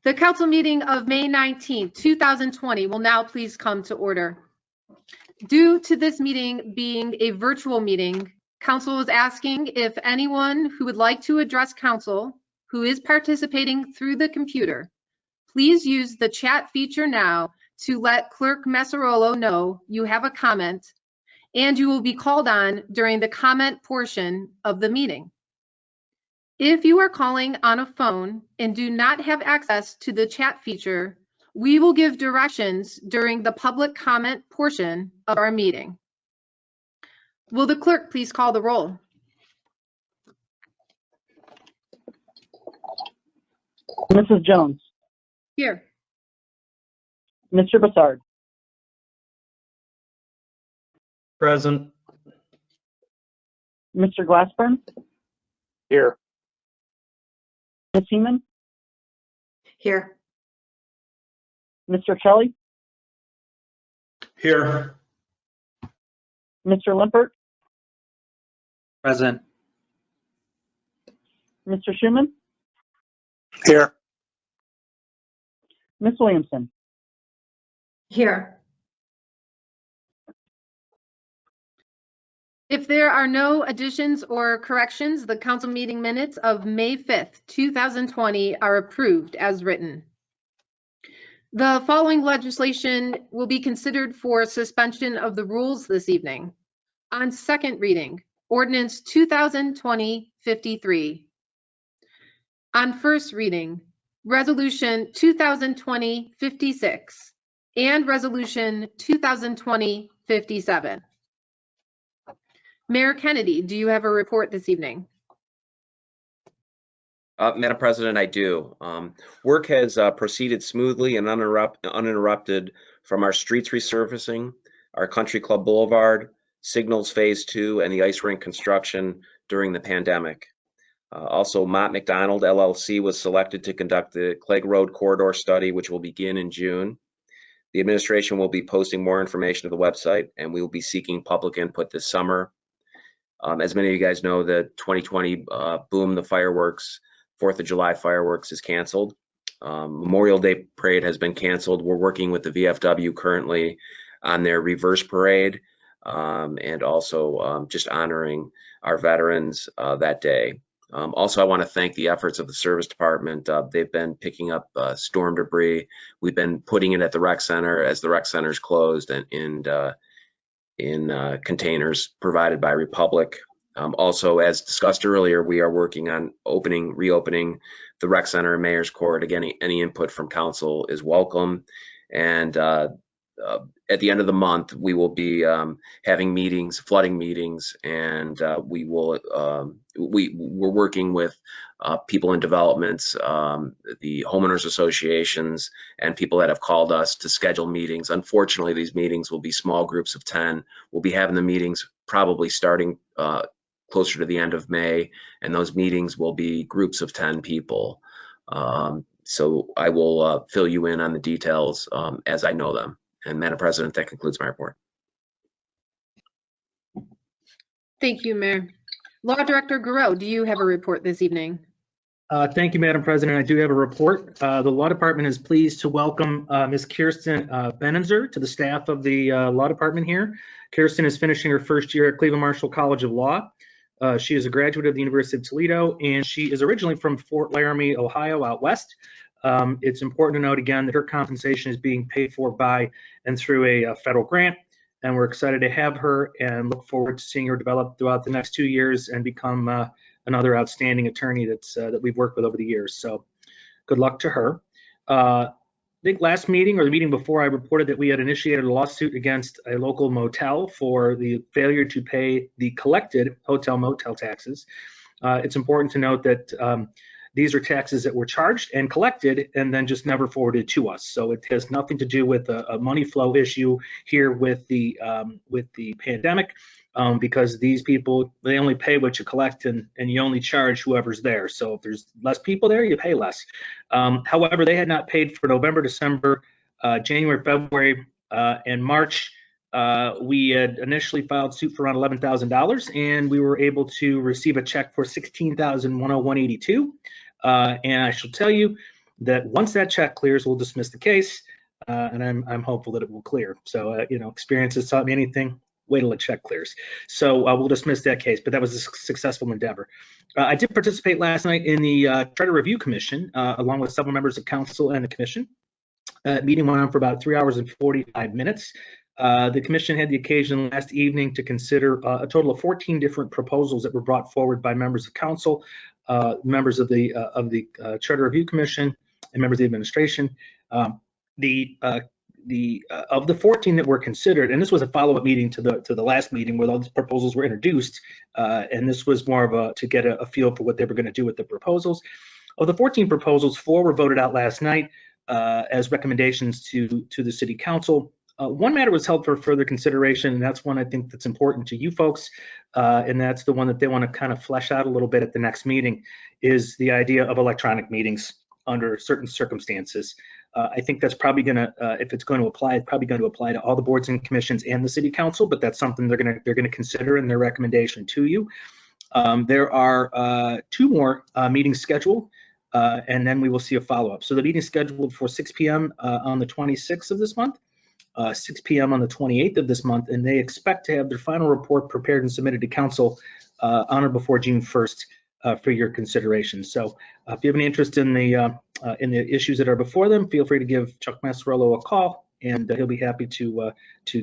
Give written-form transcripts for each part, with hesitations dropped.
The council meeting of May 19th, 2020 will now please come to order. Due to this meeting being a virtual meeting, council is asking if anyone who would like to address council who is participating through the computer, please use the chat feature now to let Clerk Massarolo know you have a comment, and you will be called on during the comment portion of the meeting. If you are calling on a phone and do not have access to the chat feature, we will give directions during the public comment portion of our meeting. Will the clerk please call the roll? Mrs. Jones. Here. Mr. Bursar. Present. Mr. Glassburn. Here. Ms. Heeman. Here. Mr. Kelly. Here. Mr. Limpert. Present. Mr. Schuman. Here. Ms. Williamson. Here. If there are no additions or corrections, the council meeting minutes of May 5th, 2020 are approved as written. The following legislation will be considered for suspension of the rules this evening. On second reading, Ordinance 2020-53. On first reading, Resolution 2020-56 and Resolution 2020-57. Mayor Kennedy, do you have a report this evening? Madam President, I do. Work has proceeded smoothly and uninterrupted from our streets resurfacing, our Country Club Boulevard, Signals Phase 2, and the ice rink construction during the pandemic. Also, Mott McDonald LLC was selected to conduct the Clegg Road Corridor Study, which will begin in June. The administration will be posting more information to the website, and we will be seeking public input this summer. As many of you guys know, the 2020 boom, the fireworks, 4th of July fireworks is canceled. Memorial Day parade has been canceled. We're working with the VFW currently on their reverse parade and also just honoring our veterans that day. Also, I want to thank the efforts of the service department. They've been picking up storm debris. We've been putting it at the rec center as the rec center's closed and in containers provided by Republic. Also, as discussed earlier, we are working on reopening the rec center and Mayor's Court. Again, any input from council is welcome. And at the end of the month, we will be having meetings, flooding meetings, and we're working with people in developments, the homeowners associations, and people that have called us to schedule meetings. Unfortunately, these meetings will be small groups of 10. We'll be having the meetings probably starting closer to the end of May, and those meetings will be groups of 10 people. So I will fill you in on the details as I know them. And Madam President, that concludes my report. Thank you, Mayor. Law Director Garreau, do you have a report this evening? Thank you, Madam President. I do have a report. The Law Department is pleased to welcome Ms. Kirsten Benenzer to the staff of the Law Department here. Kirsten is finishing her first year at Cleveland Marshall College of Law. She is a graduate of the University of Toledo, and she is originally from Fort Laramie, Ohio, out west. It's important to note again that her compensation is being paid for by and through a federal grant, and we're excited to have her and look forward to seeing her develop throughout the next 2 years and become another outstanding attorney that we've worked with over the years. So good luck to her. I think last meeting or the meeting before, I reported that we had initiated a lawsuit against a local motel for the failure to pay the collected hotel motel taxes. It's important to note that these are taxes that were charged and collected and then just never forwarded to us. So it has nothing to do with a money flow issue here with the pandemic, because these people, they only pay what you collect and you only charge whoever's there. So if there's less people there, you pay less. However, they had not paid for November, December, January, February, and March. We had initially filed suit for around $11,000, and we were able to receive a check for $16,101.82. And I shall tell you, that once that check clears, we'll dismiss the case, and I'm hopeful that it will clear. So, experience has taught me anything. Wait till the check clears. So we'll dismiss that case, but that was a successful endeavor. I did participate last night in the Charter Review Commission, along with several members of council and the commission. Meeting went on for about 3 hours and 45 minutes. The commission had the occasion last evening to consider a total of 14 different proposals that were brought forward by members of council, members of the Charter Review Commission, and members of the administration. Of the 14 that were considered, and this was a follow-up meeting to the last meeting where all these proposals were introduced, and this was more of to get a feel for what they were going to do with the proposals. Of the 14 proposals, 4 were voted out last night as recommendations to the city council. One matter was held for further consideration, and that's one I think that's important to you folks, and that's the one that they want to kind of flesh out a little bit at the next meeting, is the idea of electronic meetings under certain circumstances. I think that's probably going to, if it's going to apply, it's probably going to apply to all the boards and commissions and the city council, but that's something they're going to consider in their recommendation to you. There are 2 more meetings scheduled, and then we will see a follow-up. So the meeting is scheduled for 6 p.m. On the 26th of this month, 6 p.m. on the 28th of this month, and they expect to have their final report prepared and submitted to council on or before June 1st for your consideration. So if you have any interest in the issues that are before them, feel free to give Chuck Massarello a call, and he'll be happy to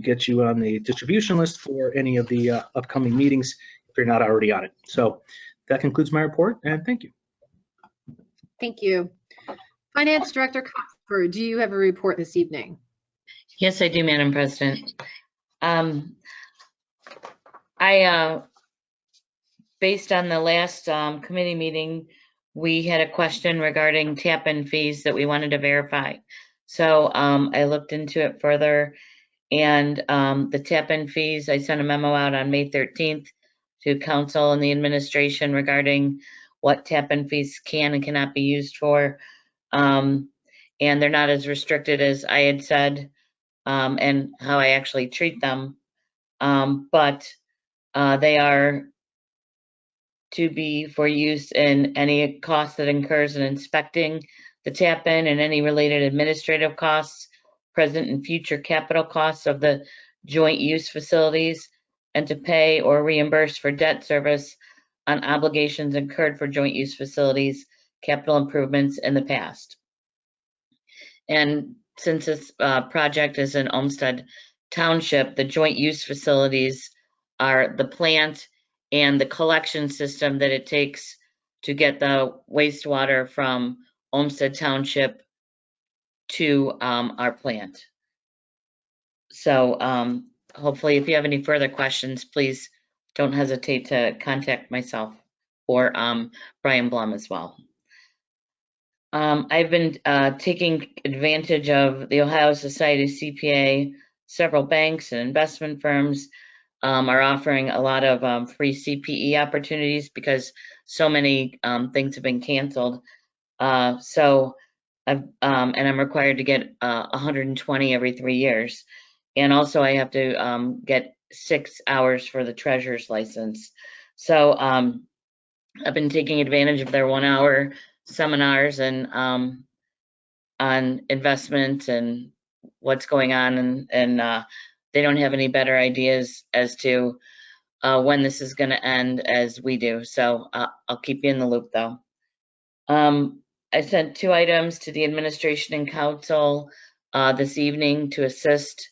get you on the distribution list for any of the upcoming meetings if you're not already on it. So that concludes my report, and thank you. Thank you. Finance Director Copper, do you have a report this evening? Yes, I do, Madam President. Based on the last committee meeting, we had a question regarding tap-in fees that we wanted to verify. So I looked into it further, and the tap-in fees, I sent a memo out on May 13th to council and the administration regarding what tap-in fees can and cannot be used for. And they're not as restricted as I had said, and how I actually treat them. But they are to be for use in any cost that incurs in inspecting the tap-in and any related administrative costs, present and future capital costs of the joint use facilities, and to pay or reimburse for debt service on obligations incurred for joint use facilities, capital improvements in the past. And since this project is in Olmsted Township, the joint use facilities are the plant and the collection system that it takes to get the wastewater from Olmsted Township to our plant. So hopefully if you have any further questions, please don't hesitate to contact myself or Brian Blum as well. I've been taking advantage of the Ohio Society of CPA. Several banks and investment firms are offering a lot of free CPE opportunities because so many things have been canceled. And I'm required to get 120 every 3 years. And also I have to get 6 hours for the treasurer's license. So I've been taking advantage of their 1-hour seminars and on investment and what's going on, and they don't have any better ideas as to when this is going to end as we do. So I'll keep you in the loop though. I sent 2 items to the administration and council this evening to assist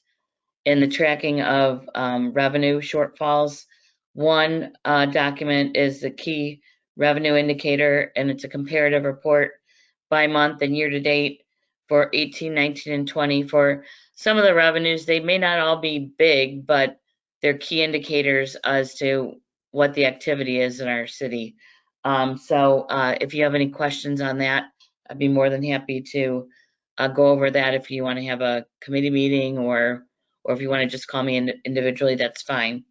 in the tracking of revenue shortfalls. One document is the key revenue indicator, and it's a comparative report by month and year to date for 18, 19, and 20. For some of the revenues, they may not all be big, but they're key indicators as to what the activity is in our city. So if you have any questions on that, I'd be more than happy to go over that. If you want to have a committee meeting or if you want to just call me individually, that's fine.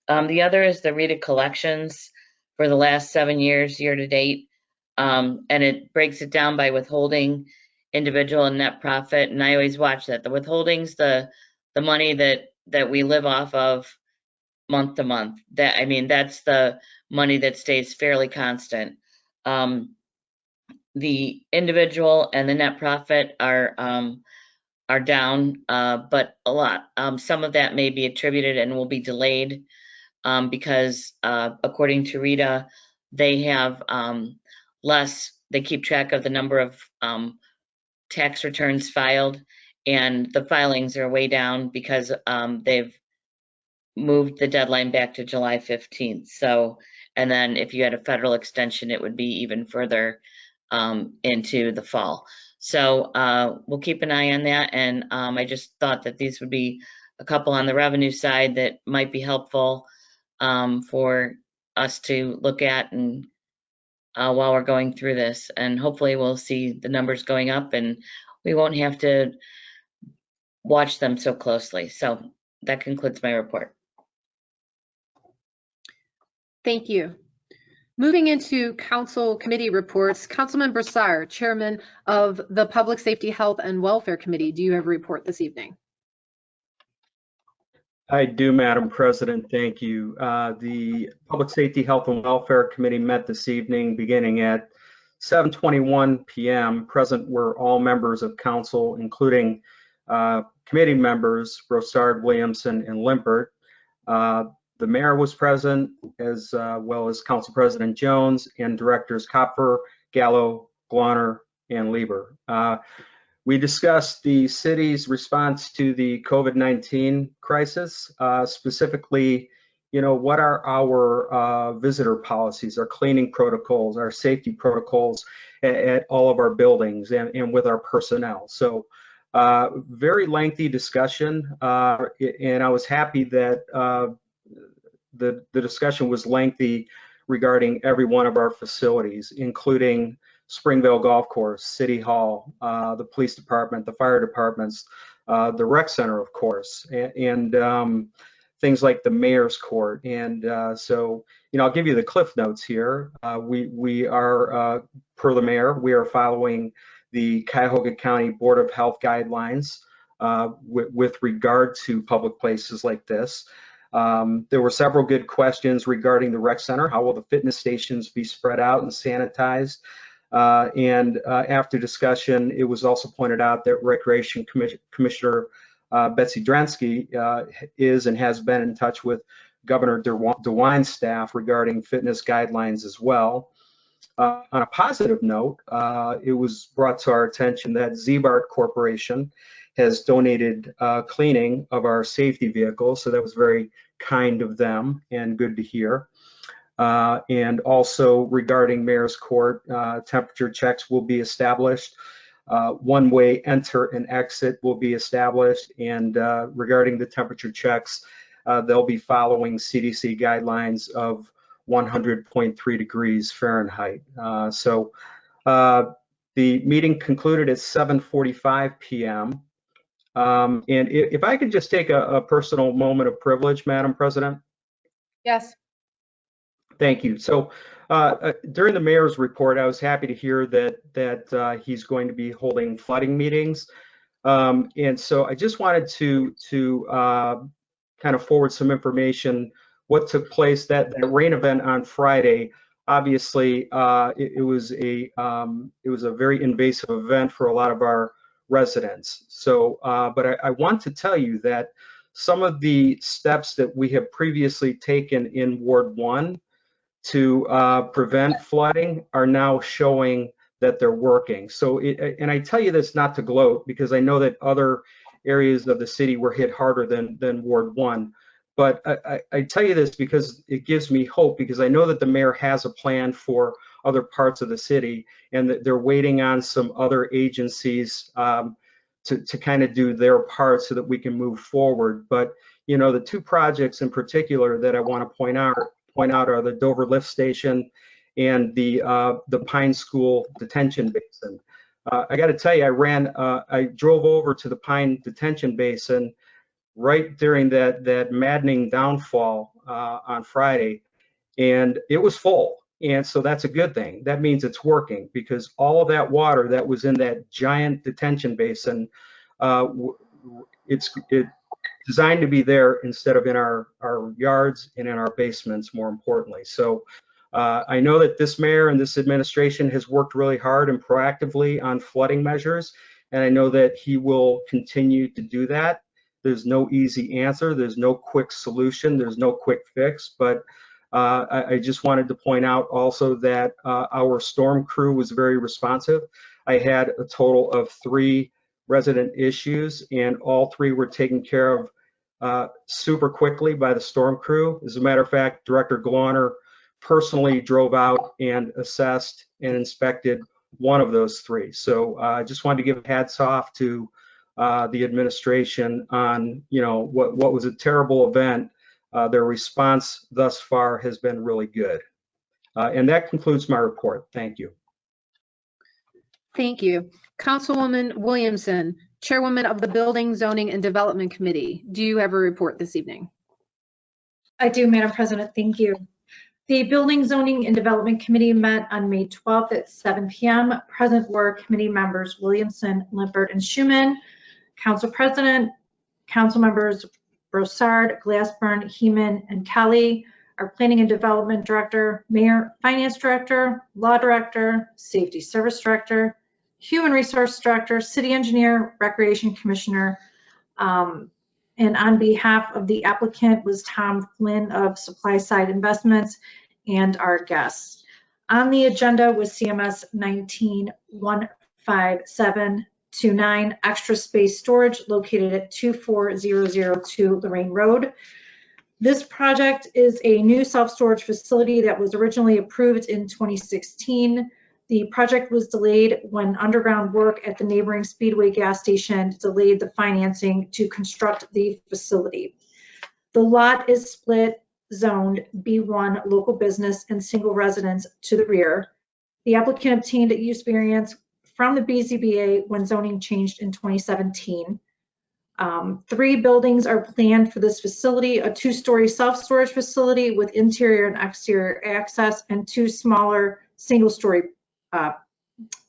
The other is the RETA collections for the last 7 years, year to date. And it breaks it down by withholding, individual, and net profit. And I always watch that. The withholdings, the money that we live off of month to month. That's the money that stays fairly constant. the individual and the net profit are down, but a lot. Some of that may be attributed and will be delayed because according to Rita, they have they keep track of the number of tax returns filed, and the filings are way down because they've moved the deadline back to July 15th. So, and then if you had a federal extension, it would be even further into the fall. So we'll keep an eye on that. And I just thought that these would be a couple on the revenue side that might be helpful for us to look at and while we're going through this. And hopefully we'll see the numbers going up and we won't have to watch them so closely. So that concludes my report. Thank you. Moving into council committee reports, Councilman Bursar, Chairman of the Public Safety, Health, and Welfare Committee. Do you have a report this evening? I do, Madam President. Thank you. The Public Safety, Health, and Welfare Committee met this evening beginning at 7:21 p.m. Present were all members of council, including committee members Bursar, Williamson, and Limpert. The mayor was present, as well as Council President Jones and directors Kopfer, Gallo, Glauner, and Lieber. We discussed the city's response to the COVID-19 crisis, specifically, what are our visitor policies, our cleaning protocols, our safety protocols at all of our buildings and with our personnel. So very lengthy discussion, and I was happy that the discussion was lengthy regarding every one of our facilities, including Springvale Golf Course, City Hall, the police department, the fire departments, the rec center, of course, and things like the mayor's court. And so, I'll give you the cliff notes here. We are, per the mayor, we are following the Cuyahoga County Board of Health guidelines with regard to public places like this. There were several good questions regarding the rec center. How will the fitness stations be spread out and sanitized? And after discussion, it was also pointed out that Recreation Commissioner Betsy Dransky is and has been in touch with Governor DeWine's staff regarding fitness guidelines as well. On a positive note, it was brought to our attention that Zbart Corporation has donated cleaning of our safety vehicles, so that was very kind of them and good to hear. And also regarding Mayor's Court, temperature checks will be established. One-way enter and exit will be established. And regarding the temperature checks, they'll be following CDC guidelines of 100.3 degrees Fahrenheit. So the meeting concluded at 7:45 p.m. And if I could just take a personal moment of privilege, Madam President. Yes. Thank you. So during the mayor's report, I was happy to hear that he's going to be holding flooding meetings. And so I just wanted to kind of forward some information, what took place, that rain event on Friday. Obviously, it was a very invasive event for a lot of our residents. So, but I want to tell you that some of the steps that we have previously taken in Ward 1 to prevent flooding are now showing that they're working. So, and I tell you this not to gloat, because I know that other areas of the city were hit harder than Ward 1. But I tell you this because it gives me hope, because I know that the mayor has a plan for other parts of the city, and that they're waiting on some other agencies to kind of do their part so that we can move forward. But the two projects in particular that I want to point out are the Dover Lift Station and the Pine School Detention Basin. I got to tell you, I drove over to the Pine Detention Basin right during that maddening downfall on Friday, and it was full. And so that's a good thing. That means it's working, because all of that water that was in that giant detention basin, it's designed to be there instead of in our yards and in our basements, more importantly. So I know that this mayor and this administration has worked really hard and proactively on flooding measures, and I know that he will continue to do that. There's no easy answer. There's no quick solution. There's no quick fix, but I just wanted to point out also that our storm crew was very responsive. I had a total of 3 resident issues, and all 3 were taken care of super quickly by the storm crew. As a matter of fact, Director Glauner personally drove out and assessed and inspected one of those 3. So I just wanted to give hats off to the administration on, what was a terrible event. Their response thus far has been really good. And that concludes my report. Thank you. Thank you. Councilwoman Williamson, Chairwoman of the Building, Zoning, and Development Committee. Do you have a report this evening? I do, Madam President. Thank you. The Building, Zoning, and Development Committee met on May 12th at 7 p.m. Present were committee members Williamson, Limpert, and Schuman. Council President, Council members Bursar, Glassburn, Heeman, and Kelly. Our Planning and Development Director, Mayor, Finance Director, Law Director, Safety Service Director, Human Resource Director, City Engineer, Recreation Commissioner, and on behalf of the applicant was Tom Flynn of Supply Side Investments and our guests. On the agenda was CMS 19-15729, extra space storage located at 24002 Lorraine Road. This project is a new self-storage facility that was originally approved in 2016. The project was delayed when underground work at the neighboring Speedway gas station delayed the financing to construct the facility. The lot is split zoned B1 local business and single residence to the rear. The applicant obtained a use variance from the BZBA when zoning changed in 2017. 3 buildings are planned for this facility: a 2-story self-storage facility with interior and exterior access, and 2 smaller single-story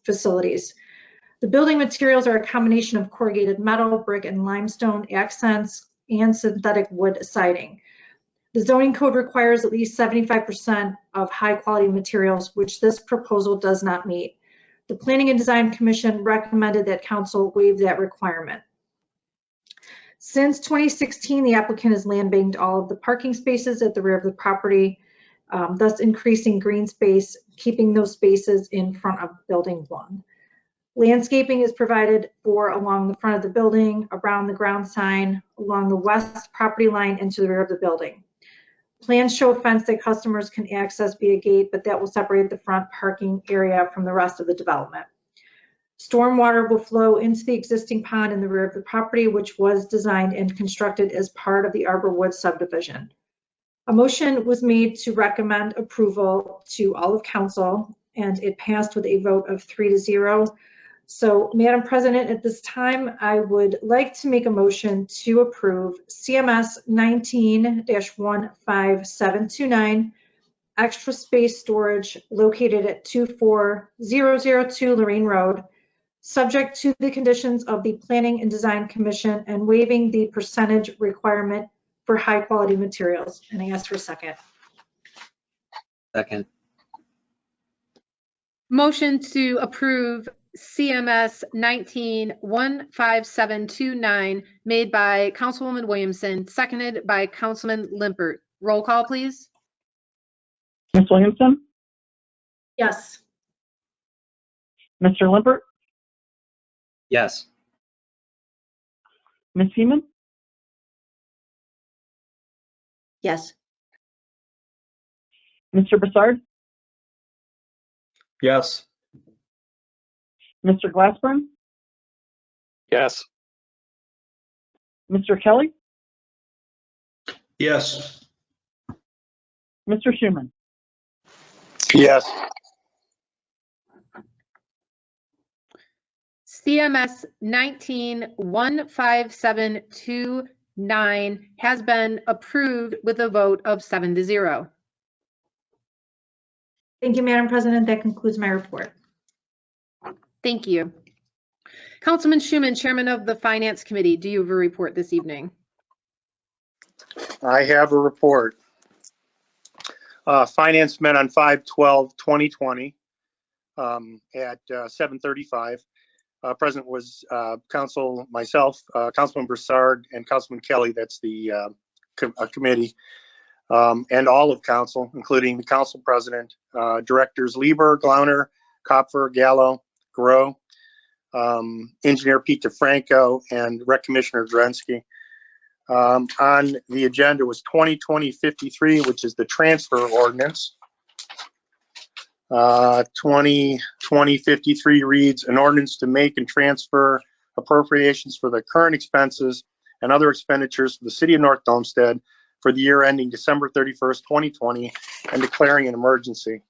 facilities. The building materials are a combination of corrugated metal, brick, and limestone accents and synthetic wood siding. The zoning code requires at least 75% of high-quality materials, which this proposal does not meet. The Planning and Design Commission recommended that council waive that requirement. Since 2016, the applicant has land banked all of the parking spaces at the rear of the property, thus increasing green space, keeping those spaces in front of building 1. Landscaping is provided for along the front of the building, around the ground sign, along the west property line, and to the rear of the building. Plans show a fence that customers can access via gate, but that will separate the front parking area from the rest of the development. Stormwater will flow into the existing pond in the rear of the property, which was designed and constructed as part of the Arborwood subdivision. A motion was made to recommend approval to all of council, and it passed with a vote of 3-0. So, Madam President, at this time, I would like to make a motion to approve CMS 19-15729, extra space storage located at 24002 Lorraine Road, subject to the conditions of the Planning and Design Commission and waiving the percentage requirement for high quality materials. And I ask for a second. Second. Motion to approve CMS 19-15729 made by Councilwoman Williamson, seconded by Councilman Limpert. Roll call, please. Ms. Williamson, Yes. Mr. Limpert, Yes. Ms. Heeman, Yes. Mr. Bursar, Yes. Mr. Glassburn, Yes. Mr. Kelly, Yes. Mr. Schuman. Yes. CMS 19-15729 has been approved with a vote of 7-0. Thank you, Madam President. That concludes my report. Thank you. Councilman Schuman, Chairman of the Finance Committee, do you have a report this evening? I have a report. Finance met on 5/12/2020 at 7:35. Present was myself, Councilman Bursar, and Councilman Kelly. That's the committee, and all of council, including the council president, directors Lieber, Glauner, Kopfer, Gallo, Groh, engineer Pete DeFranco, and Rec Commissioner Drensky. On the agenda was 2020-53, which is the transfer ordinance. 2020-53 reads an ordinance to make and transfer appropriations for the current expenses and other expenditures for the city of North Olmsted for the year ending December 31st, 2020, and declaring an emergency.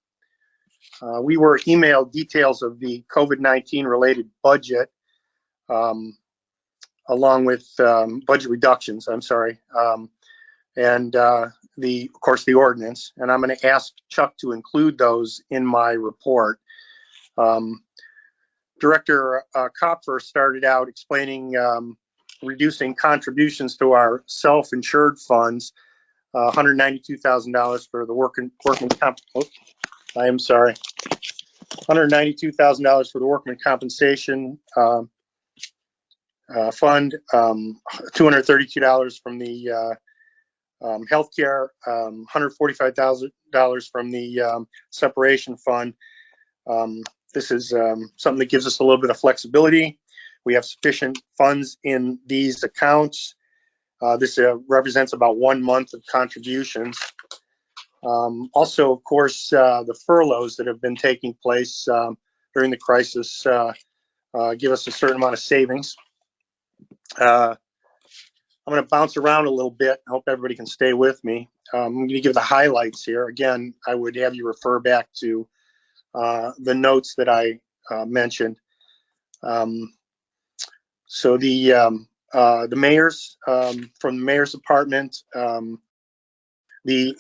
We were emailed details of the COVID-19 related budget, along with budget reductions, I'm sorry, and of course, the ordinance. And I'm going to ask Chuck to include those in my report. Director Kopfer started out explaining reducing contributions to our self-insured funds, $192,000 for the workman $192,000 for the workman compensation fund, $232 from the healthcare, $145,000 from the separation fund. This is something that gives us a little bit of flexibility. We have sufficient funds in these accounts. This represents about 1 month of contributions. Also, of course, the furloughs that have been taking place during the crisis give us a certain amount of savings. I'm going to bounce around a little bit. I hope everybody can stay with me. I'm going to give the highlights here. Again, I would have you refer back to the notes that I mentioned. So the mayors, from the mayor's department, the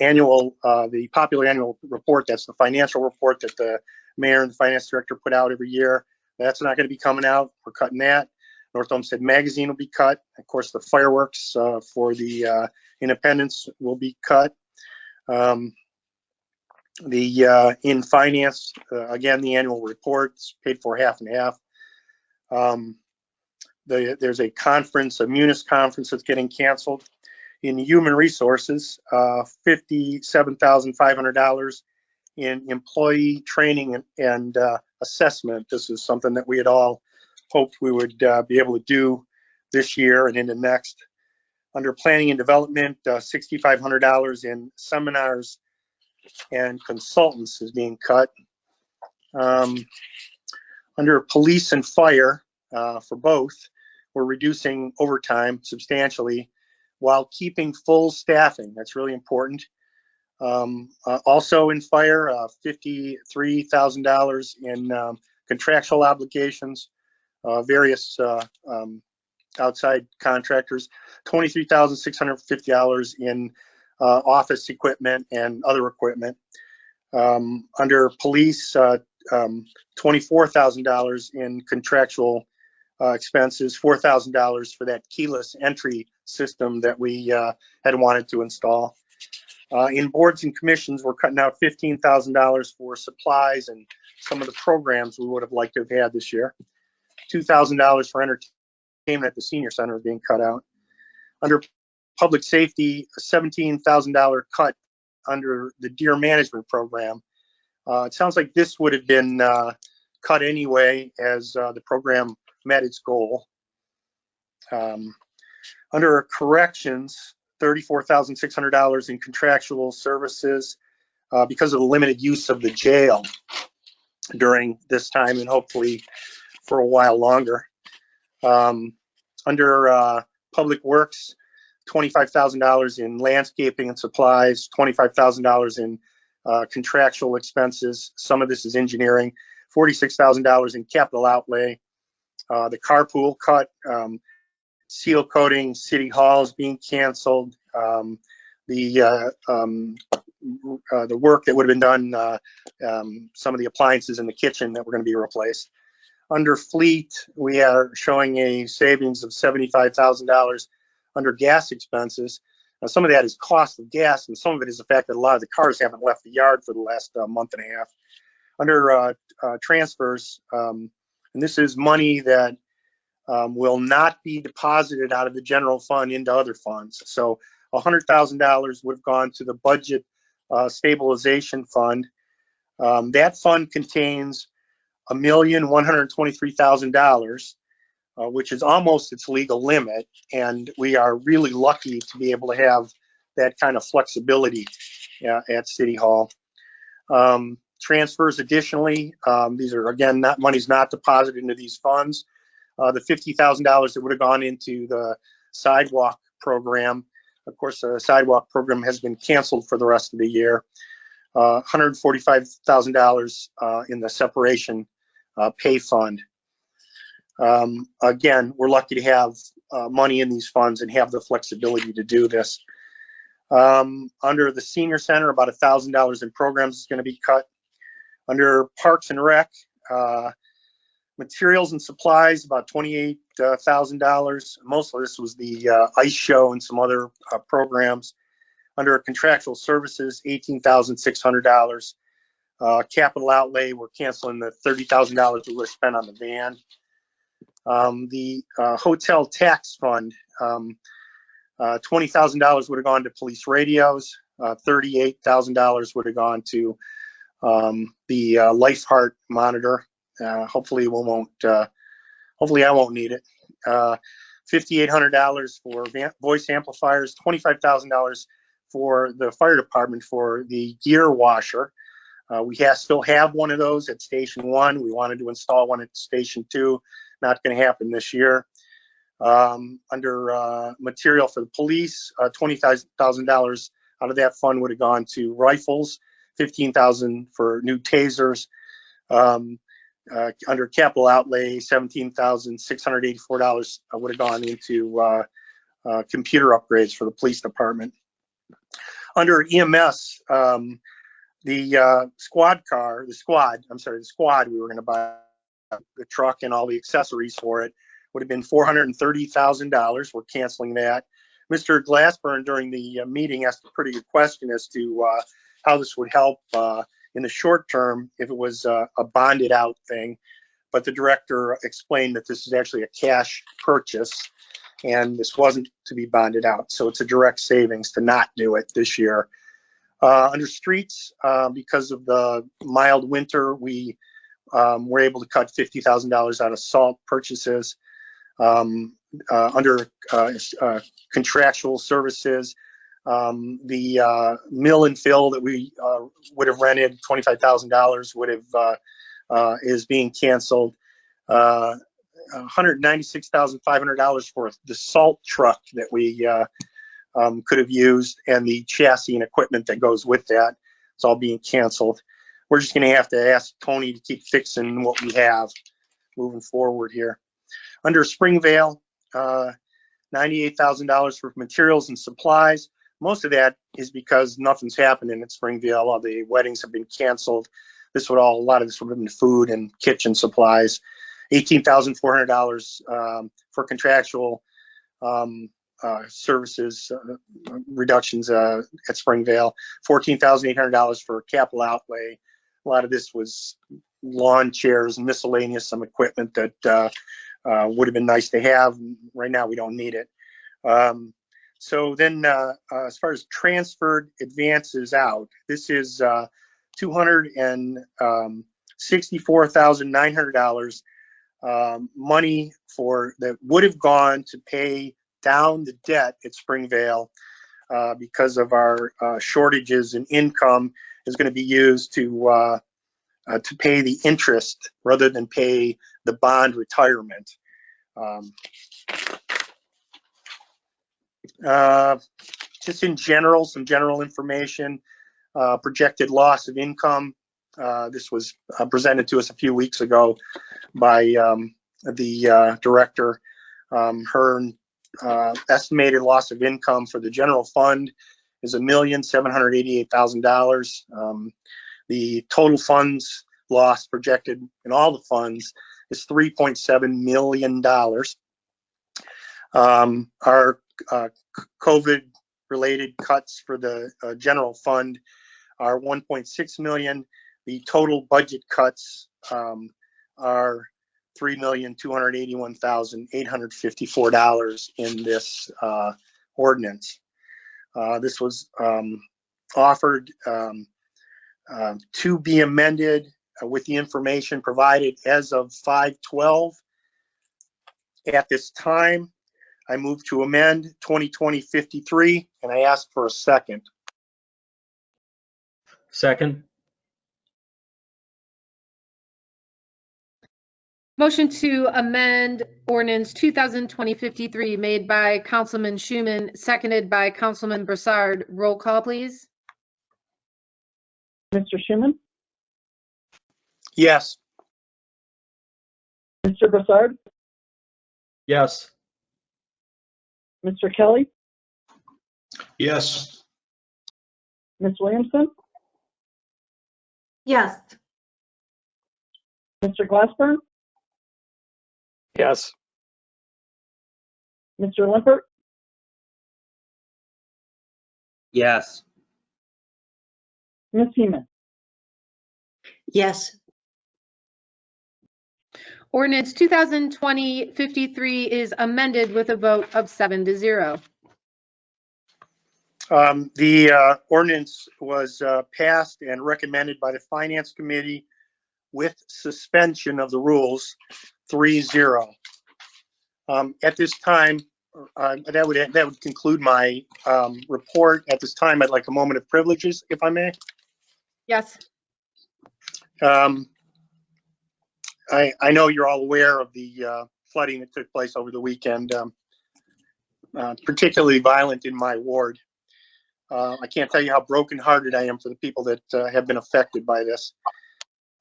popular annual report, that's the financial report that the mayor and the finance director put out every year. That's not going to be coming out. We're cutting that. North Olmsted Magazine will be cut. Of course, the fireworks for the Independence will be cut. In finance, again, the annual report's paid for half and half. There's a conference, a Munis conference that's getting canceled. In human resources, $57,500 in employee training and assessment. This is something that we had all hoped we would be able to do this year and into next. Under planning and development, $6,500 in seminars and consultants is being cut. Under police and fire, for both, we're reducing overtime substantially while keeping full staffing. That's really important. Also in fire, $53,000 in contractual obligations, various outside contractors, $23,650 in office equipment and other equipment. Under police, $24,000 in contractual expenses, $4,000 for that keyless entry system that we had wanted to install. In boards and commissions, we're cutting out $15,000 for supplies and some of the programs we would have liked to have had this year. $2,000 for entertainment at the senior center is being cut out. Under public safety, a $17,000 cut under the deer management program. It sounds like this would have been cut anyway as the program met its goal. Under corrections, $34,600 in contractual services because of the limited use of the jail during this time and hopefully for a while longer. Under public works, $25,000 in landscaping and supplies, $25,000 in contractual expenses. Some of this is engineering, $46,000 in capital outlay. The carpool cut, seal coating, city halls being canceled. The work that would have been done, some of the appliances in the kitchen that were going to be replaced. Under fleet, we are showing a savings of $75,000 under gas expenses. Now, some of that is cost of gas, and some of it is the fact that a lot of the cars haven't left the yard for the last month and a half. Under transfers, and this is money that will not be deposited out of the general fund into other funds. So $100,000 would have gone to the budget stabilization fund. That fund contains $1,123,000, which is almost its legal limit, and we are really lucky to be able to have that kind of flexibility at City Hall. Transfers additionally, these are again money's not deposited into these funds. The $50,000 that would have gone into the sidewalk program. Of course, the sidewalk program has been canceled for the rest of the year. $145,000 in the separation pay fund. Again, we're lucky to have money in these funds and have the flexibility to do this. Under the senior center, about $1,000 in programs is going to be cut. Under Parks and Rec, materials and supplies, about $28,000. Most of this was the ice show and some other programs. Under contractual services, $18,600. Capital outlay, we're canceling the $30,000 we would have spent on the van. The hotel tax fund, $20,000 would have gone to police radios. $38,000 would have gone to the Life Heart monitor. Hopefully I won't need it. $5,800 for voice amplifiers, $25,000 for the fire department for the gear washer. We still have one of those at Station 1. We wanted to install one at Station 2. Not going to happen this year. Under material for the police, $20,000 out of that fund would have gone to rifles, $15,000 for new tasers. Under capital outlay, $17,684 would have gone into computer upgrades for the police department. Under EMS, the squad, we were going to buy the truck and all the accessories for it, would have been $430,000. We're canceling that. Mr. Glassburn during the meeting asked a pretty good question as to how this would help in the short term if it was a bonded out thing. But the director explained that this is actually a cash purchase and this wasn't to be bonded out. So it's a direct savings to not do it this year. Under streets, because of the mild winter, we were able to cut $50,000 out of salt purchases. Under contractual services, the mill and fill that we would have rented, $25,000 would have is being canceled. $196,500 for the salt truck that we could have used, and the chassis and equipment that goes with that. It's all being canceled. We're just going to have to ask Tony to keep fixing what we have moving forward here. Under Springvale, $98,000 for materials and supplies. Most of that is because nothing's happening at Springvale. All the weddings have been canceled. A lot of this would have been food and kitchen supplies. $18,400 for contractual services reductions at Springvale. $14,800 for capital outlay. A lot of this was lawn chairs and miscellaneous, some equipment that would have been nice to have. Right now, we don't need it. So then as far as transferred advances out, this is $264,900 money that would have gone to pay down the debt at Springvale because of our shortages in income, is going to be used to pay the interest rather than pay the bond retirement. Just in general, some general information, projected loss of income. This was presented to us a few weeks ago by the director. Her estimated loss of income for the general fund is $1,788,000. The total funds loss projected in all the funds is $3.7 million. Our COVID related cuts for the general fund are 1.6 million. The total budget cuts are $3,281,854 in this ordinance. This was offered to be amended with the information provided as of 5/12. At this time, I move to amend 2020-53, and I ask for a second. Second. Motion to amend ordinance 2020-53 made by Councilman Schuman, seconded by Councilman Bursar. Roll call, please. Mr. Schuman, Yes. Mr. Bursar, Yes. Mr. Kelly, Yes. Ms. Williamson, Yes. Mr. Glassburn, Yes. Mr. Limpert, Yes. Ms. Heeman. Yes. Ordinance 2020-53 is amended with a vote of 7-0. The ordinance was passed and recommended by the Finance Committee with suspension of the rules, 3-0. At this time, that would conclude my report. At this time, I'd like a moment of privileges, if I may. Yes. I know you're all aware of the flooding that took place over the weekend, particularly violent in my ward. I can't tell you how brokenhearted I am for the people that have been affected by this.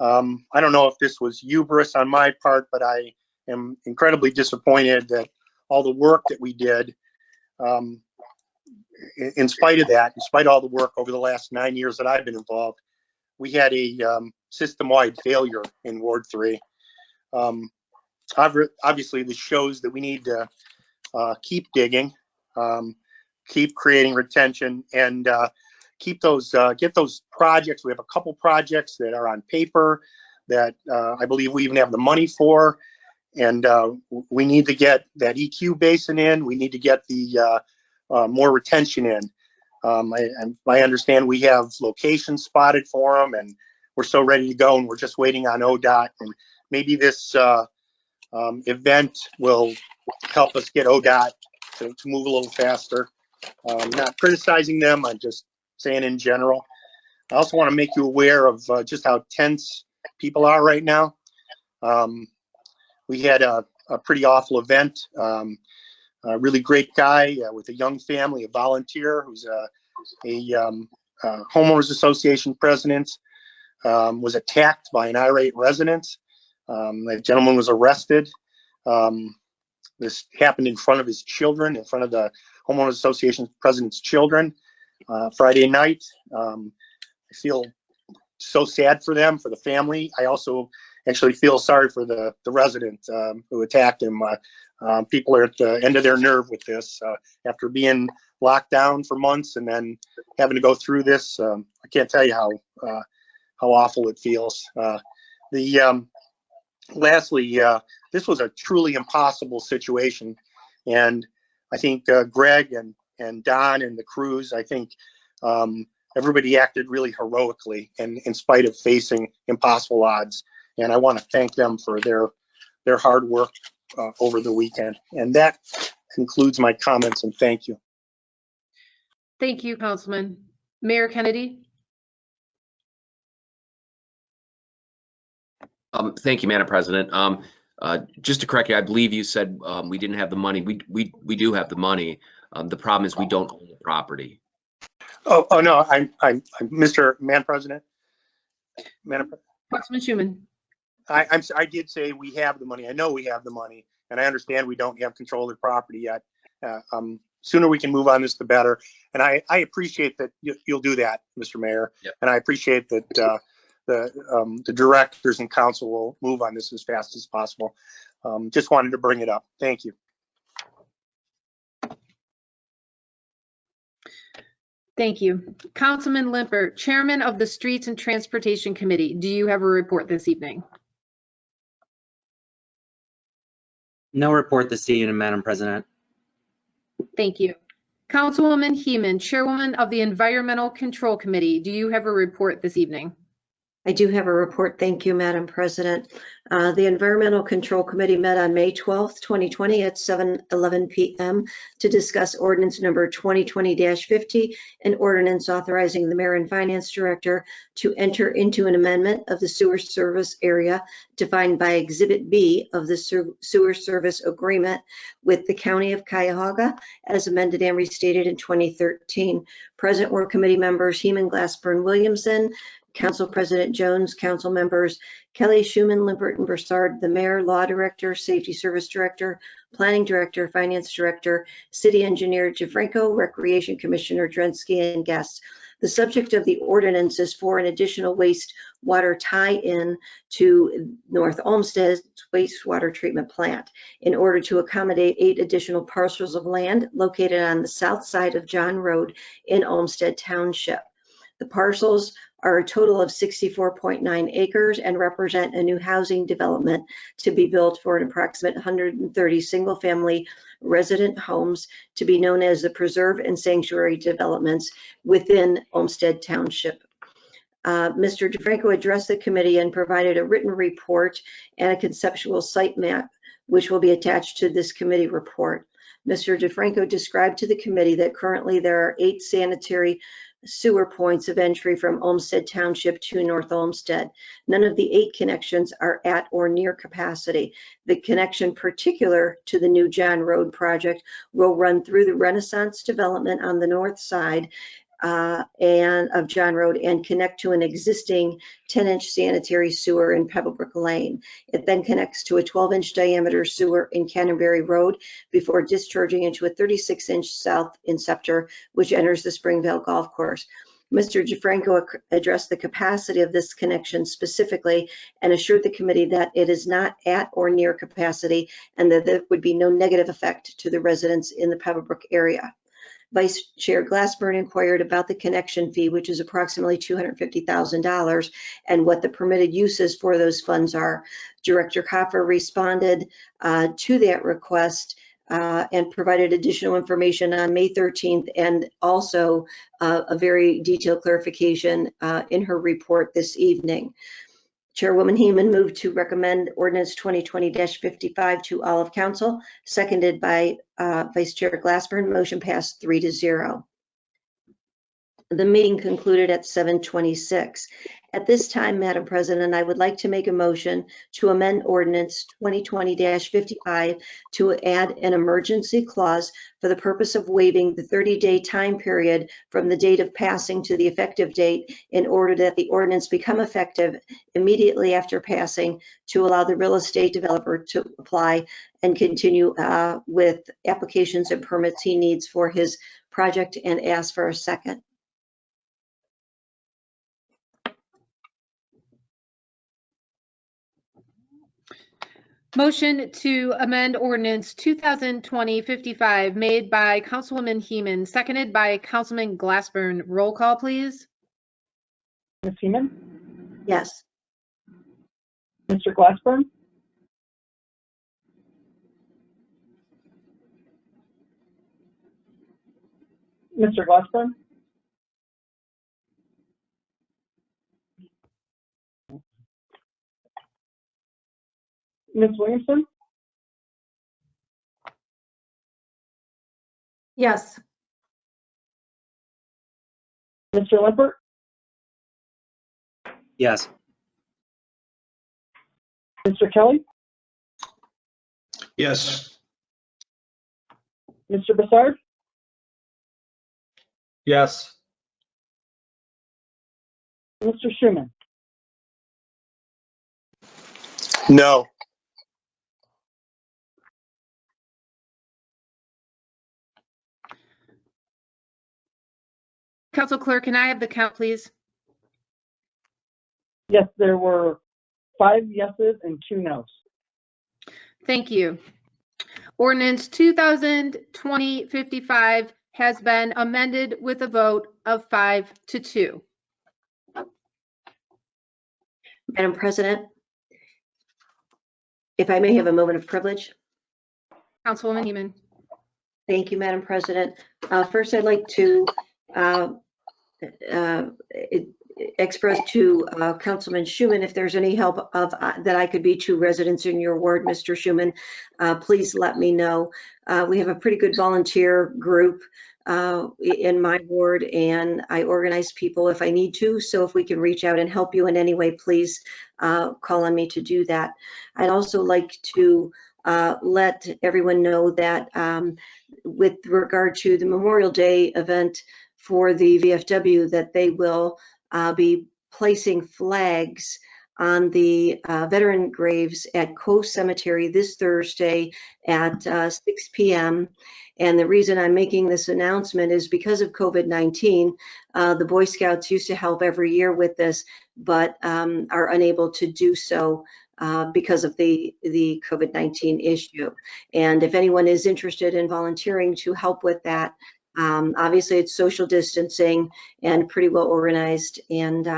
I don't know if this was hubris on my part, but I am incredibly disappointed that all the work that we did, in spite of that, in spite of all the work over the last 9 years that I've been involved, we had a system-wide failure in Ward 3. Obviously, this shows that we need to keep digging, keep creating retention, and keep those get those projects. We have a couple projects that are on paper that I believe we even have the money for, and we need to get that EQ basin in. We need to get the more retention in. I understand we have locations spotted for them, and we're so ready to go, and we're just waiting on ODOT. And maybe this event will help us get ODOT to move a little faster. Not criticizing them, I'm just saying in general. I also want to make you aware of just how tense people are right now. We had a pretty awful event. A really great guy with a young family, a volunteer who's a homeowners association president, was attacked by an irate resident. The gentleman was arrested. This happened in front of his children, in front of the homeowners association president's children, Friday night. I feel so sad for them, for the family. I also actually feel sorry for the resident who attacked him. People are at the end of their nerve with this after being locked down for months and then having to go through this. I can't tell you how awful it feels. Lastly, this was a truly impossible situation, and I think Greg and Don and the crews, I think everybody acted really heroically and in spite of facing impossible odds. And I want to thank them for their hard work over the weekend. And that concludes my comments, and thank you. Thank you, Councilman. Mayor Kennedy. Thank you, Madam President. Just to correct you, I believe you said we didn't have the money. We do have the money. The problem is we don't own the property. Oh no, I'm Mr. Madam President. Councilman Schuman. I did say we have the money. I know we have the money, and I understand we don't have control of the property yet. Sooner we can move on this, the better. And I appreciate that you'll do that, Mr. Mayor. Yep. And I appreciate that the directors and council will move on this as fast as possible. Just wanted to bring it up. Thank you. Thank you. Councilman Limpert, Chairman of the Streets and Transportation Committee, do you have a report this evening? No report this evening, Madam President. Thank you. Councilwoman Heeman, Chairwoman of the Environmental Control Committee, do you have a report this evening? I do have a report. Thank you, Madam President. The Environmental Control Committee met on May 12th, 2020 at 7:11 p.m. to discuss ordinance number 2020-50, an ordinance authorizing the mayor and finance director to enter into an amendment of the sewer service area defined by Exhibit B of the sewer service agreement with the County of Cuyahoga as amended and restated in 2013. Present were committee members Heeman, Glassburn, Williamson, Council President Jones, council members Kelly, Schuman, Limpert, and Bursar, the mayor, law director, safety service director, planning director, finance director, city engineer DeFranco, recreation commissioner Drensky, and guests. The subject of the ordinance is for an additional wastewater tie-in to North Olmsted wastewater treatment plant in order to accommodate 8 additional parcels of land located on the south side of John Road in Olmsted Township. The parcels are a total of 64.9 acres and represent a new housing development to be built for an approximate 130 single-family resident homes to be known as the Preserve and Sanctuary Developments within Olmsted Township. Mr. DeFranco addressed the committee and provided a written report and a conceptual site map, which will be attached to this committee report. Mr. DeFranco described to the committee that currently there are 8 sanitary sewer points of entry from Olmsted Township to North Olmsted. None of the 8 connections are at or near capacity. The connection particular to the new John Road project will run through the Renaissance development on the north side and of John Road and connect to an existing 10-inch sanitary sewer in Pebblebrook Lane. It then connects to a 12-inch diameter sewer in Canterbury Road before discharging into a 36-inch south inceptor, which enters the Springvale Golf Course. Mr. DeFranco addressed the capacity of this connection specifically and assured the committee that it is not at or near capacity and that there would be no negative effect to the residents in the Pebblebrook area. Vice Chair Glassburn inquired about the connection fee, which is approximately $250,000, and what the permitted uses for those funds are. Director Coffer responded to that request and provided additional information on May 13th and also a very detailed clarification in her report this evening. Chairwoman Heeman moved to recommend ordinance 2020-55 to all of council, seconded by Vice Chair Glassburn. Motion passed 3-0. The meeting concluded at 7:26. At this time, Madam President, I would like to make a motion to amend ordinance 2020-55 to add an emergency clause for the purpose of waiving the 30-day time period from the date of passing to the effective date in order that the ordinance become effective immediately after passing to allow the real estate developer to apply and continue with applications and permits he needs for his project, and ask for a second. Motion to amend ordinance 2020-55 made by Councilwoman Heeman, seconded by Councilman Glassburn. Roll call, please. Ms. Heeman? Yes. Mr. Glassburn? Mr. Glassburn? Ms. Williamson? Yes. Mr. Limpert? Yes. Mr. Kelly? Yes. Mr. Bursar? Yes. Mr. Schuman? No. Council Clerk, can I have the count, please? Yes, there were 5 yeses and 2 nos. Thank you. Ordinance 2020-55 has been amended with a vote of 5-2. Madam President, if I may have a moment of privilege. Councilwoman Heeman. Thank you, Madam President. First, I'd like to express to Councilman Schuman, if there's any help that I could be to residents in your ward, Mr. Schuman, please let me know. We have a pretty good volunteer group in my ward, and I organize people if I need to. So if we can reach out and help you in any way, please call on me to do that. I'd also like to let everyone know that with regard to the Memorial Day event for the VFW, that they will be placing flags on the veteran graves at Coe Cemetery this Thursday at 6 p.m. And the reason I'm making this announcement is because of COVID-19. The Boy Scouts used to help every year with this, but are unable to do so because of the COVID-19 issue. And if anyone is interested in volunteering to help with that, obviously it's social distancing and pretty well organized, and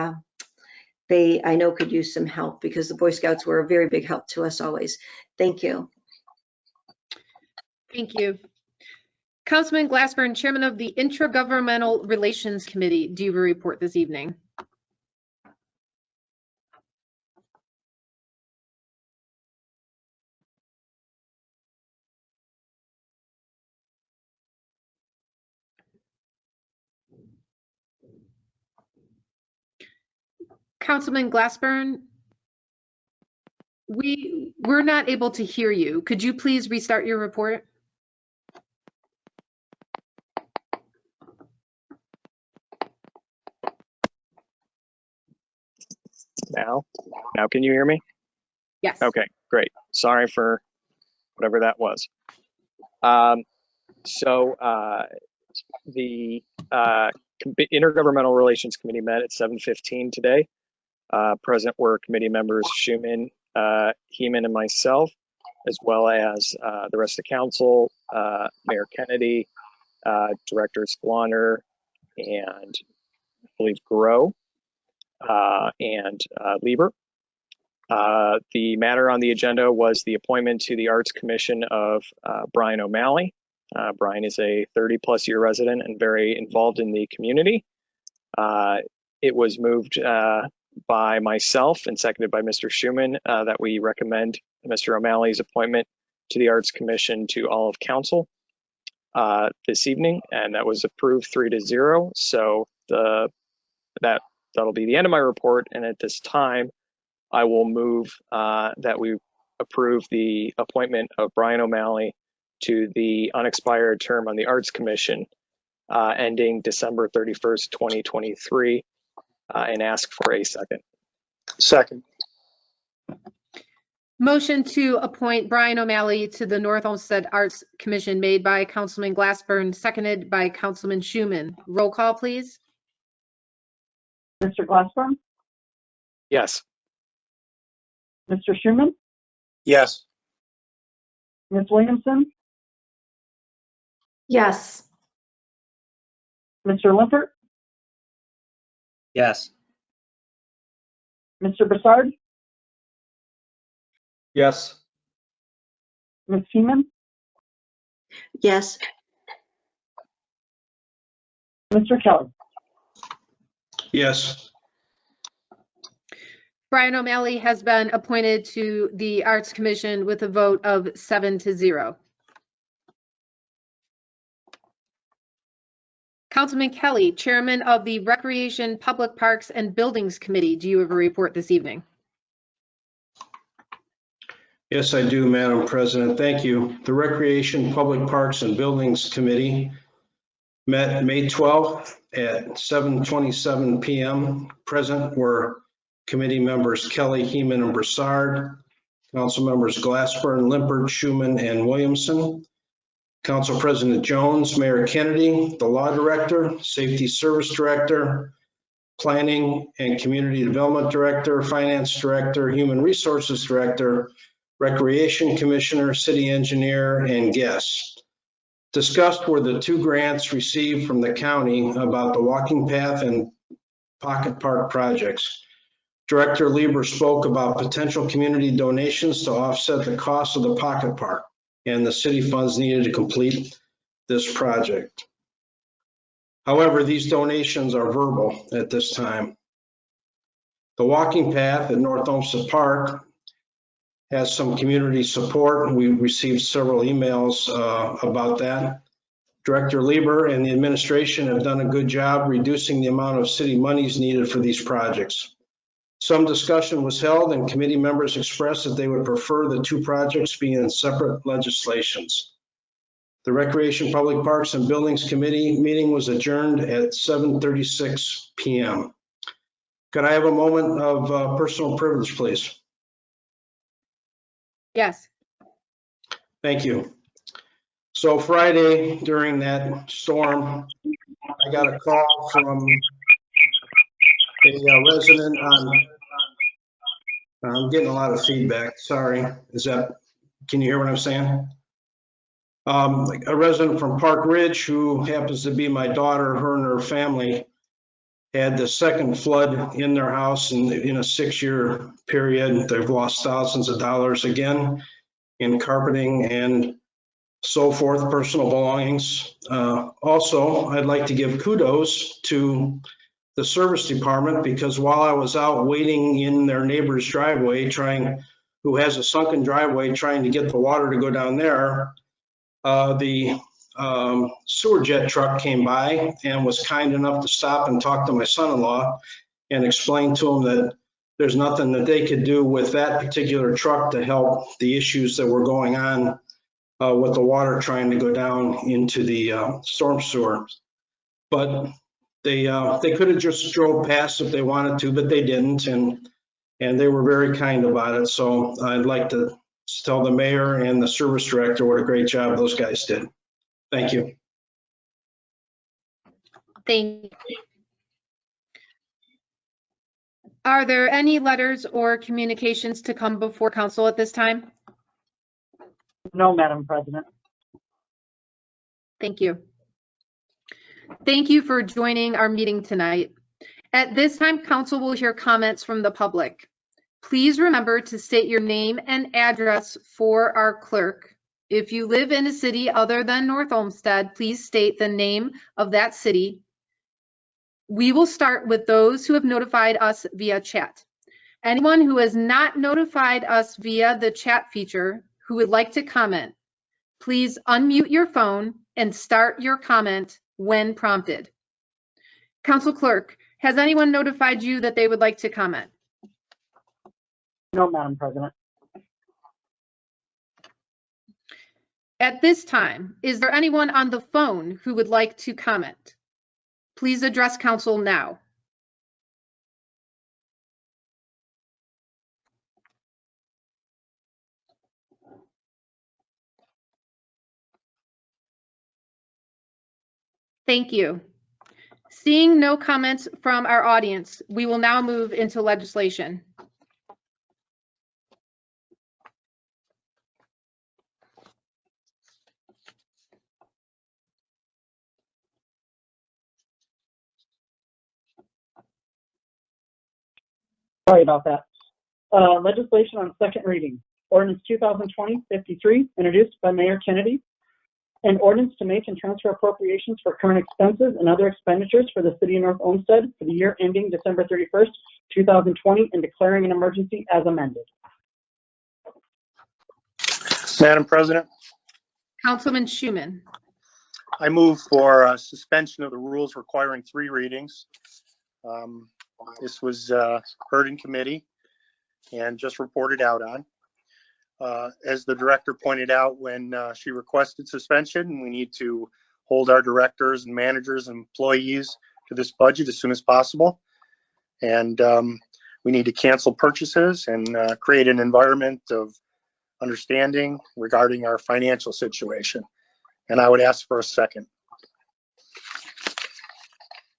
they, I know, could use some help because the Boy Scouts were a very big help to us always. Thank you. Thank you. Councilman Glassburn, Chairman of the Intragovernmental Relations Committee, do you have a report this evening? Councilman Glassburn, we're not able to hear you. Could you please restart your report? Now can you hear me? Yes. Okay, great. Sorry for whatever that was. The Intergovernmental Relations Committee met at 7:15 today. Present were committee members Schuman, Heeman, and myself, as well as the rest of the council, Mayor Kennedy, Director Squanner, and I believe Grow, and Lieber. The matter on the agenda was the appointment to the Arts Commission of Brian O'Malley. Brian is a 30+ year resident and very involved in the community. It was moved by myself and seconded by Mr. Schuman that we recommend Mr. O'Malley's appointment to the Arts Commission to all of council this evening, and that was approved 3-0. So that'll be the end of my report, and at this time I will move that we approve the appointment of Brian O'Malley to the unexpired term on the Arts Commission ending December 31st, 2023, and ask for a second. Second. Motion to appoint Brian O'Malley to the North Olmsted Arts Commission made by Councilman Glassburn, seconded by Councilman Schuman. Roll call, please. Mr. Glassburn, Yes. Mr. Schuman, Yes. Ms. Williamson, Yes. Mr. Limpert, Yes. Mr. Bursar, Yes. Ms. Heeman, Yes. Mr. Kelly. Yes. Brian O'Malley has been appointed to the Arts Commission with a vote of 7-0. Councilman Kelly, Chairman of the Recreation, Public Parks, and Buildings Committee, do you have a report this evening? Yes, I do, Madam President. Thank you. The Recreation, Public Parks, and Buildings Committee met May 12th at 7:27 p.m. Present were committee members Kelly, Heeman, and Bursar, council members Glassburn, Limpert, Schuman, and Williamson, Council President Jones, Mayor Kennedy, the Law Director, Safety Service Director, Planning and Community Development Director, Finance Director, Human Resources Director, Recreation Commissioner, City Engineer, and guests. Discussed were the 2 grants received from the county about the walking path and pocket park projects. Director Lieber spoke about potential community donations to offset the cost of the pocket park and the city funds needed to complete this project. However, these donations are verbal at this time. The walking path at North Olmsted Park has some community support. We received several emails about that. Director Lieber and the administration have done a good job reducing the amount of city monies needed for these projects. Some discussion was held and committee members expressed that they would prefer the 2 projects be in separate legislations. The Recreation, Public Parks and Buildings Committee meeting was adjourned at 7:36 p.m. Could I have a moment of personal privilege, please? Yes. Thank you. So Friday, during that storm, I got a call from a resident on, I'm getting a lot of feedback, sorry. Can you hear what I'm saying? A resident from Park Ridge who happens to be my daughter, her and her family had the second flood in their house in a 6-year period. They've lost thousands of dollars again in carpeting and so forth, personal belongings. Also, I'd like to give kudos to the service department because while I was out waiting in their neighbor's driveway, who has a sunken driveway, trying to get the water to go down there, the sewer jet truck came by and was kind enough to stop and talk to my son-in-law and explain to him that there's nothing that they could do with that particular truck to help the issues that were going on with the water trying to go down into the storm sewer. But they could have just drove past if they wanted to, but they didn't, and they were very kind about it. So I'd like to tell the mayor and the service director what a great job those guys did. Thank you. Thank you. Are there any letters or communications to come before council at this time? No, Madam President. Thank you. Thank you for joining our meeting tonight. At this time, council will hear comments from the public. Please remember to state your name and address for our clerk. If you live in a city other than North Olmsted, please state the name of that city. We will start with those who have notified us via chat. Anyone who has not notified us via the chat feature who would like to comment, please unmute your phone and start your comment when prompted. Council Clerk, has anyone notified you that they would like to comment? No, Madam President. At this time, is there anyone on the phone who would like to comment? Please address council now. Thank you. Seeing no comments from our audience, we will now move into legislation. Sorry about that. Legislation on second reading. Ordinance 2020-53, introduced by Mayor Kennedy. An ordinance to make and transfer appropriations for current expenses and other expenditures for the city of North Olmsted for the year ending December 31st, 2020, and declaring an emergency as amended. Madam President, Councilman Schuman. I move for suspension of the rules requiring 3 readings. This was heard in committee and just reported out on. As the director pointed out when she requested suspension, we need to hold our directors and managers and employees to this budget as soon as possible. And we need to cancel purchases and create an environment of understanding regarding our financial situation. And I would ask for a second.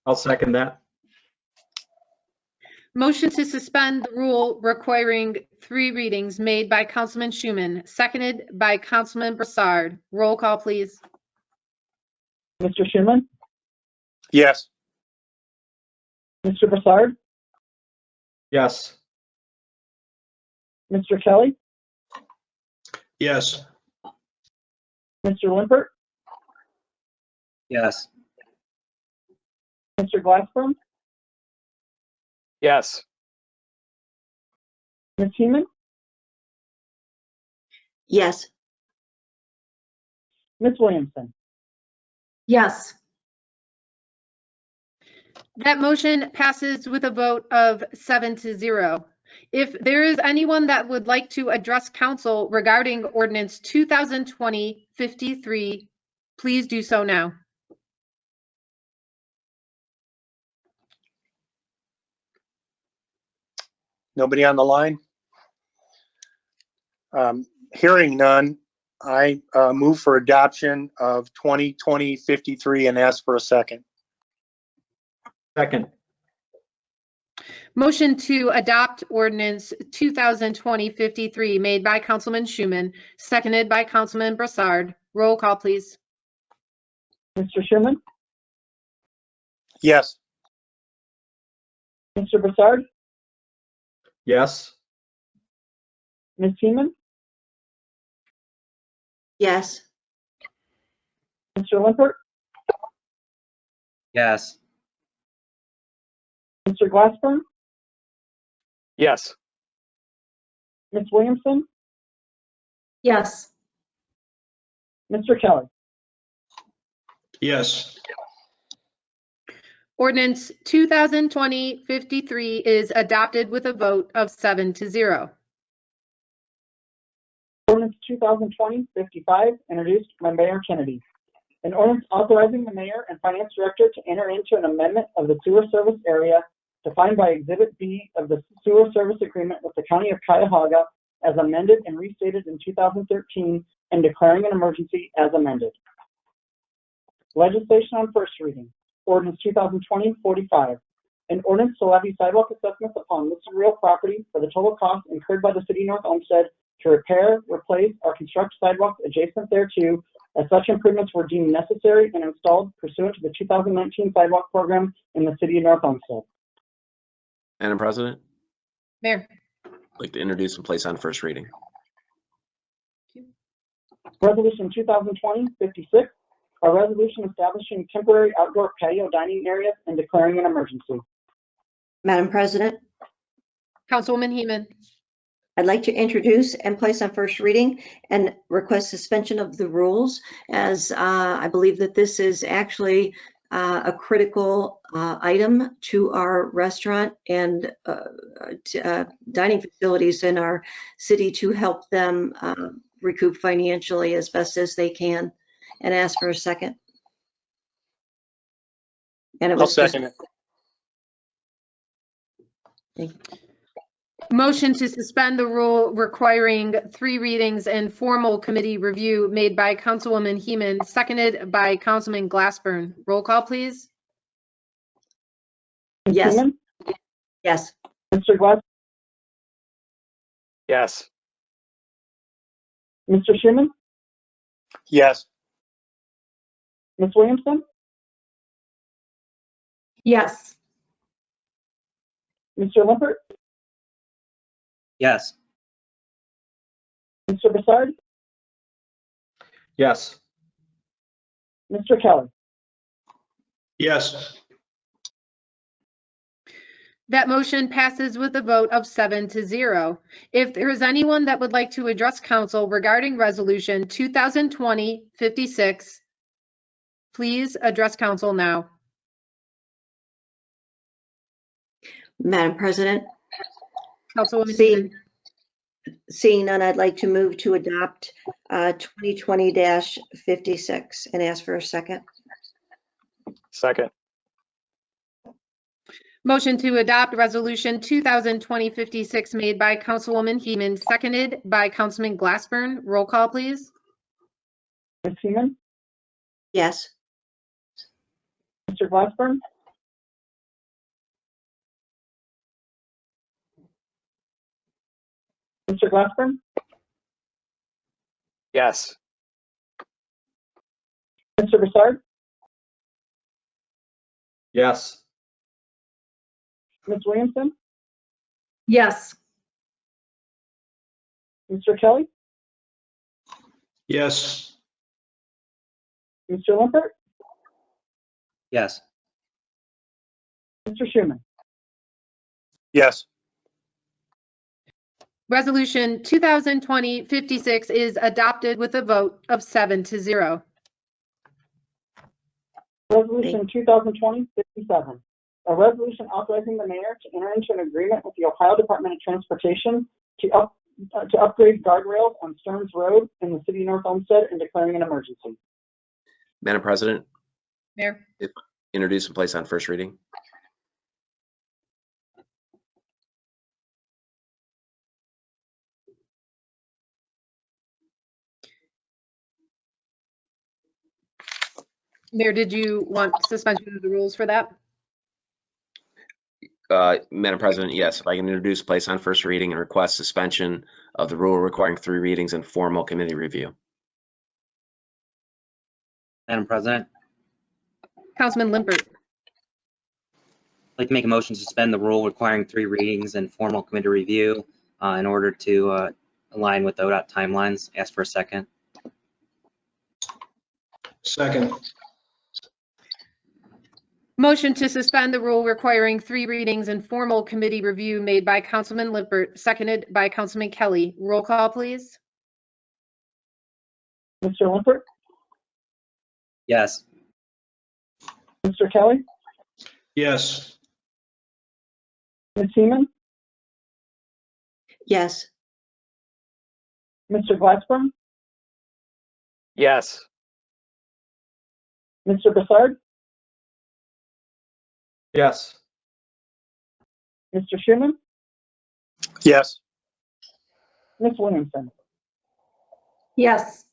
I'll second that. Motion to suspend the rule requiring 3 readings made by Councilman Schuman, seconded by Councilman Bursar. Roll call, please. Mr. Schuman, Yes. Mr. Bursar, Yes. Mr. Kelly, Yes. Mr. Limpert, Yes. Mr. Glassburn, Yes. Ms. Heeman, Yes. Ms. Williamson. Yes. That motion passes with a vote of 7-0. If there is anyone that would like to address council regarding ordinance 2020-53, please do so now. Nobody on the line? Hearing none, I move for adoption of 2020-53 and ask for a second. Second. Motion to adopt ordinance 2020-53 made by Councilman Schuman, seconded by Councilman Bursar. Roll call, please. Mr. Schuman, Yes. Mr. Bursar, Yes. Ms. Heeman, Yes. Mr. Limpert, Yes. Mr. Glassburn, Yes. Ms. Williamson, Yes. Mr. Kelly. Yes. Ordinance 2020-53 is adopted with a vote of 7-0. Ordinance 2020-55, introduced by Mayor Kennedy. An ordinance authorizing the mayor and finance director to enter into an amendment of the sewer service area defined by Exhibit B of the sewer service agreement with the County of Cuyahoga as amended and restated in 2013 and declaring an emergency as amended. Legislation on first reading. Ordinance 2020-45. An ordinance to levy sidewalk assessments upon listed real property for the total cost incurred by the city of North Olmsted to repair, replace, or construct sidewalks adjacent thereto, as such improvements were deemed necessary and installed pursuant to the 2019 sidewalk program in the city of North Olmsted. Madam President, Mayor. I'd like to introduce and place on first reading. Resolution 2020-56, a resolution establishing temporary outdoor patio dining areas and declaring an emergency. Madam President, Councilwoman Heeman. I'd like to introduce and place on first reading and request suspension of the rules, as I believe that this is actually a critical item to our restaurant and dining facilities in our city to help them recoup financially as best as they can, and ask for a second. And it I'll was second it. Thank you. Motion to suspend the rule requiring 3 readings and formal committee review made by Councilwoman Heeman, seconded by Councilman Glassburn. Roll call, please. Ms. Yes. Heeman, Yes. Mr. Glass, Yes. Mr. Schuman, Yes. Ms. Williamson, Yes. Mr. Limpert, Yes. Mr. Bursar, Yes. Mr. Kelly. Yes. That motion passes with a vote of 7-0. If there is anyone that would like to address council regarding resolution 2020-56, please address council now. Madam President, Councilwoman Seeing- Heeman. seeing none, I'd like to move to adopt 2020-56 and ask for a second. Second. Motion to adopt resolution 2020-56 made by Councilwoman Heeman, seconded by Councilman Glassburn. Roll call, please. Ms. Heeman, Yes. Mr. Glassburn, Mr. Glassburn, Yes. Mr. Bursar, Yes. Ms. Williamson, Yes. Mr. Kelly, Yes. Mr. Limpert, Yes. Mr. Schuman. Yes. Resolution 2020-56 is adopted with a vote of 7-0. Resolution 2020-57, a resolution authorizing the mayor to enter into an agreement with the Ohio Department of Transportation to upgrade guardrails on Stearns Road in the city of North Olmsted and declaring an emergency. Madam President, Mayor. introduce and place on first reading. Mayor, did you want suspension of the rules for that? Madam President, yes, if I can introduce, place on first reading, and request suspension of the rule requiring 3 readings and formal committee review. Madam President, Councilman Limpert. I'd like to make a motion to suspend the rule requiring 3 readings and formal committee review in order to align with ODOT timelines. Ask for a second. Second. Motion to suspend the rule requiring 3 readings and formal committee review made by Councilman Limpert, seconded by Councilman Kelly. Roll call, please. Mr. Limpert, Yes. Mr. Kelly, Yes. Ms. Seaman, Yes. Mr. Glassburn, Yes. Mr. Bursar, Yes. Mr. Schuman, Yes. Ms. Williamson. Yes.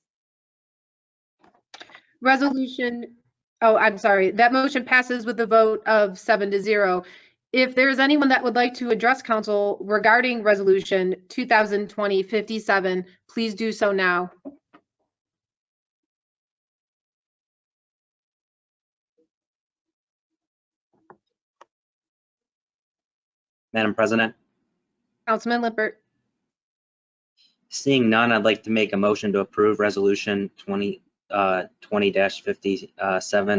Resolution, oh, I'm sorry, that motion passes with a vote of 7-0. If there is anyone that would like to address council regarding resolution 2020-57, please do so now. Madam President, Councilman Limpert. seeing none, I'd like to make a motion to approve resolution 20-57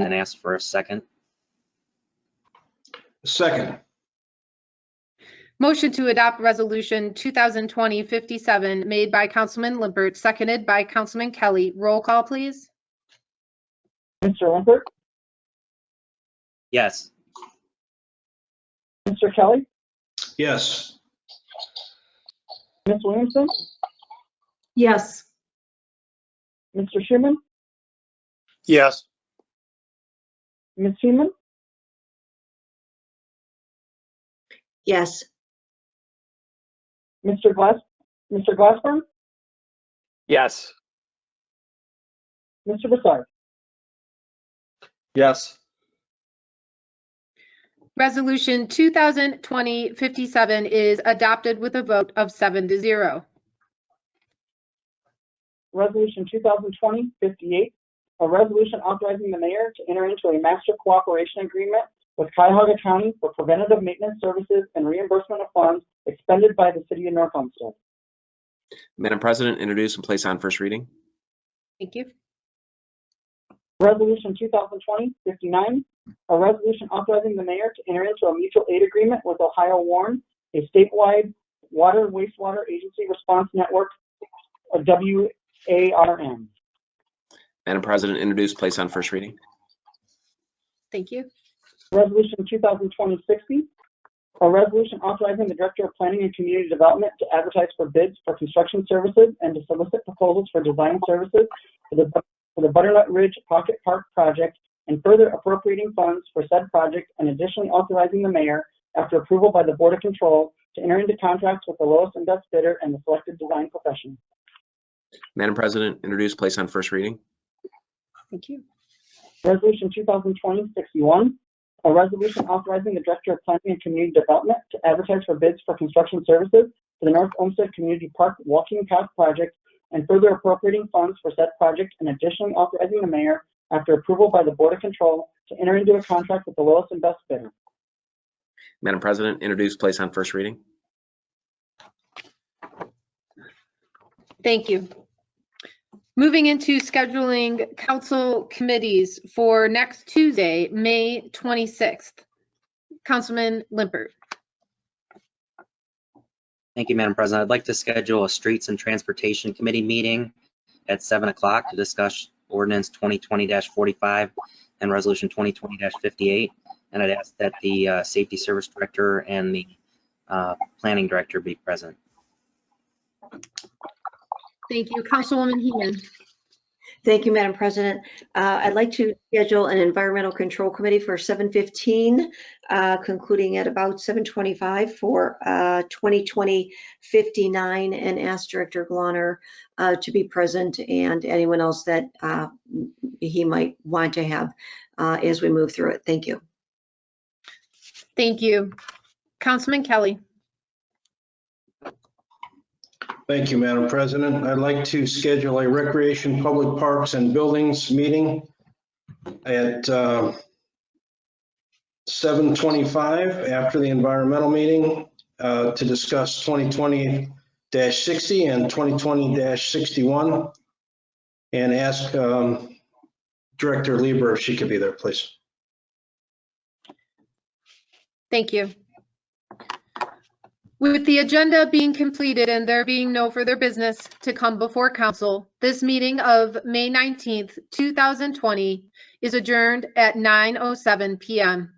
and ask for a second. Second. Motion to adopt resolution 2020-57 made by Councilman Limpert, seconded by Councilman Kelly. Roll call, please. Mr. Limpert, Yes. Mr. Kelly, Yes. Ms. Williamson, Yes. Mr. Schuman, Yes. Ms. Seaman, Yes. Mr. Glassburn, Yes. Mr. Bursar. Yes. Resolution 2020-57 is adopted with a vote of 7-0. Resolution 2020-58, a resolution authorizing the mayor to enter into a master cooperation agreement with Cuyahoga County for preventative maintenance services and reimbursement of funds expended by the city of North Olmsted. Madam President, introduce and place on first reading. Thank you. Resolution 2020-59, a resolution authorizing the mayor to enter into a mutual aid agreement with Ohio Warn, a statewide water wastewater agency response network, a WARN. Madam President, introduce, place on first reading. Thank you. Resolution 2020-60, a resolution authorizing the Director of Planning and Community Development to advertise for bids for construction services and to solicit proposals for design services for the Butternut Ridge Pocket Park project and further appropriating funds for said project and additionally authorizing the mayor, after approval by the Board of Control, to enter into contracts with the lowest and best bidder and the selected design professional. Madam President, introduce, place on first reading. Thank you. Resolution 2020-61, a resolution authorizing the Director of Planning and Community Development to advertise for bids for construction services for the North Olmsted Community Park Walking Path Project and further appropriating funds for said project and additionally authorizing the mayor, after approval by the Board of Control, to enter into a contract with the lowest and best bidder. Madam President, introduce, place on first reading. Thank you. Moving into scheduling council committees for next Tuesday, May 26th. Councilman Limpert. Thank you, Madam President. I'd like to schedule a Streets and Transportation Committee meeting at 7 o'clock to discuss Ordinance 2020-45 and Resolution 2020-58. And I'd ask that the Safety Service Director and the Planning Director be present. Thank you. Councilwoman Heeman. Thank you, Madam President. I'd like to schedule an Environmental Control Committee for 7:15, concluding at about 7:25 for 2020-59, and ask Director Glonner to be present and anyone else that he might want to have as we move through it. Thank you. Thank you. Councilman Kelly. Thank you, Madam President. I'd like to schedule a Recreation, Public Parks and Buildings meeting at 7:25 after the environmental meeting to discuss 2020-60 and 2020-61, and ask Director Lieber if she could be there, please. Thank you. With the agenda being completed and there being no further business to come before council, this meeting of May 19th, 2020 is adjourned at 9:07 p.m.